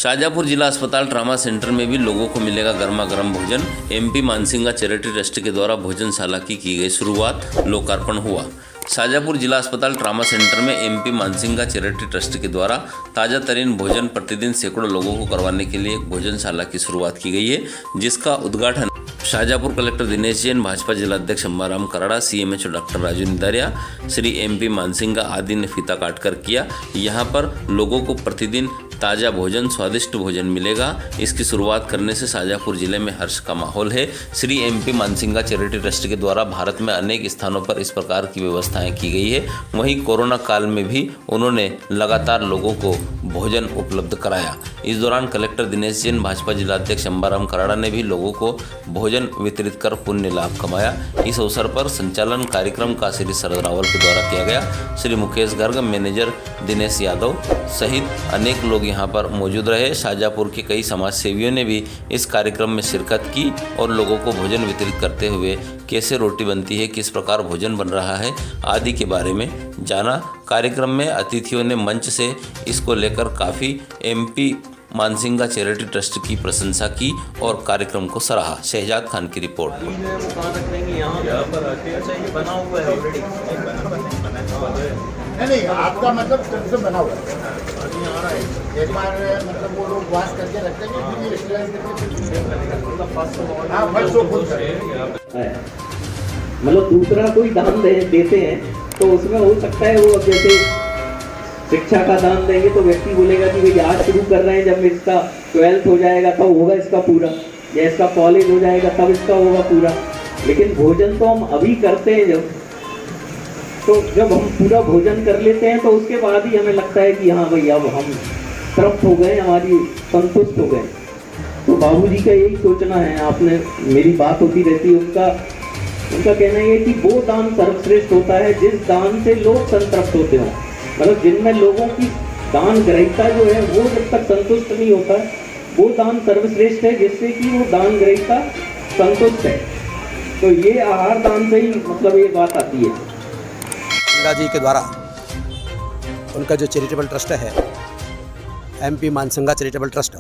शाजापुर जिला अस्पताल trauma centre में भी लोगों को मिलेगा गर्मा गर्म भोजन। एमपी मानसिंगा चैरिटी ट्रस्ट के द्वारा भोजनशाला की गई शुरुआत, लोकार्पण हुआ। शाजापुर जिला अस्पताल ट्रामा सेंटर में एमपी मानसिंगा चैरिटी ट्रस्ट के द्वारा ताज़ा तरीन भोजन प्रतिदिन सैकड़ों लोगों को करवाने के लिए एक भोजनशाला की शुरुआत की गई है, जिसका उद्घाटन शाजापुर कलेक्टर दिनेश जैन, भाजपा जिलाध्यक्ष Ambaram Karada, CMHO doctor Raju Nidaria, Shri MP मानसिंगा आदि ने फीता काटकर किया। यहाँ पर लोगों को प्रतिदिन ताज़ा भोजन, स्वादिष्ट भोजन मिलेगा। इसकी शुरुआत करने से शाजापुर जिले में हर्ष का माहौल है। श्री एमपी मानसिंगा चैरिटी ट्रस्ट के द्वारा भारत में अनेक स्थानों पर इस प्रकार की व्यवस्थाएं की गई है। वहीं कोरोना काल में भी उन्होंने लगातार लोगों को भोजन उपलब्ध कराया। इस दौरान कलेक्टर दिनेश जैन, भाजपा जिलाध्यक्ष अंबाराम कराड़ा ने भी लोगों को भोजन वितरित कर पुण्य लाभ कमाया। इस अवसर पर संचालन कार्यक्रम का श्री शरद रावल के द्वारा किया गया। श्री मुकेश गर्ग, मैनेजर दिनेश यादव सहित अनेक लोग यहाँ पर मौजूद रहे। शाजापुर के कई समाज सेवियों ने भी इस कार्यक्रम में शिरकत की और लोगों को भोजन वितरित करते हुए कैसे रोटी बनती है, किस प्रकार भोजन बन रहा है आदि के बारे में जाना। कार्यक्रम में अतिथियों ने मंच से इसको लेकर काफ़ी एमपी मानसिंगा चैरिटी ट्रस्ट की प्रशंसा की और कार्यक्रम को सराहा। शहजाद खान की रिपोर्ट। नहीं, आपका मतलब कब से बना हुआ है? एक बार मतलब वो लोग वाश करके रखते हैं, मतलब दूसरा कोई दान देते हैं तो उसमें हो सकता है वो जैसे शिक्षा का दान देंगे तो व्यक्ति बोलेगा कि भाई आज शुरू कर रहे हैं, जब इसका 12th हो जाएगा तब होगा इसका पूरा, या इसका कॉलेज हो जाएगा तब इसका होगा पूरा। लेकिन भोजन तो हम अभी करते हैं, जब हम पूरा भोजन कर लेते हैं तो उसके बाद ही हमें लगता है कि हाँ भाई अब हम तृप्त हो गए, हमारी संतुष्ट हो गए। तो बाबूजी का यही सोचना है, आपने मेरी बात होती रहती है, उनका कहना ये है कि वो दान सर्वश्रेष्ठ होता है जिस दान से लोग संतृप्त होते हों। मतलब जिनमें लोगों की दान ग्रहीता जो है वो जब तक संतुष्ट नहीं होता है, वो दान सर्वश्रेष्ठ है जिससे कि वो दान ग्रहीता संतुष्ट है। तो ये आहार दान से ही मतलब ये बात आती है। जी के द्वारा उनका जो चैरिटेबल ट्रस्ट है, एमपी मानसिंगा चैरिटेबल ट्रस्ट,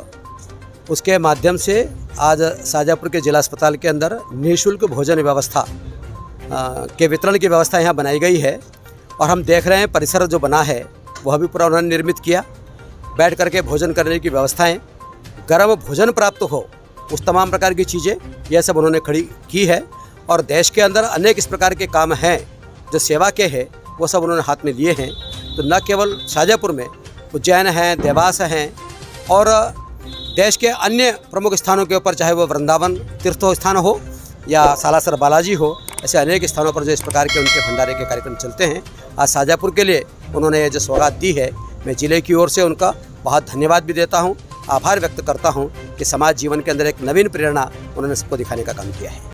उसके माध्यम से आज शाजापुर के जिला अस्पताल के अंदर निःशुल्क भोजन व्यवस्था के वितरण की व्यवस्था यहाँ बनाई गई है। और हम देख रहे हैं परिसर जो बना है वह भी पूरा उन्होंने निर्मित किया। बैठ करके भोजन करने की व्यवस्थाएं, गर्म भोजन प्राप्त हो, उस तमाम प्रकार की चीज़ें यह सब उन्होंने खड़ी की है। और देश के अंदर अनेक इस प्रकार के काम हैं जो सेवा के हैं, वो सब उन्होंने हाथ में लिए हैं। तो न केवल शाजापुर में, उज्जैन हैं, देवास हैं और देश के अन्य प्रमुख स्थानों के ऊपर, चाहे वो वृंदावन तीर्थ स्थान हो या सालासर बालाजी हो, ऐसे अनेक स्थानों पर जो इस प्रकार के उनके भंडारे के कार्यक्रम चलते हैं। आज शाजापुर के लिए उन्होंने जो सौगात दी है, मैं जिले की ओर से उनका बहुत धन्यवाद भी देता हूँ, आभार व्यक्त करता हूँ कि समाज जीवन के अंदर एक नवीन प्रेरणा उन्होंने सबको दिखाने का काम किया है।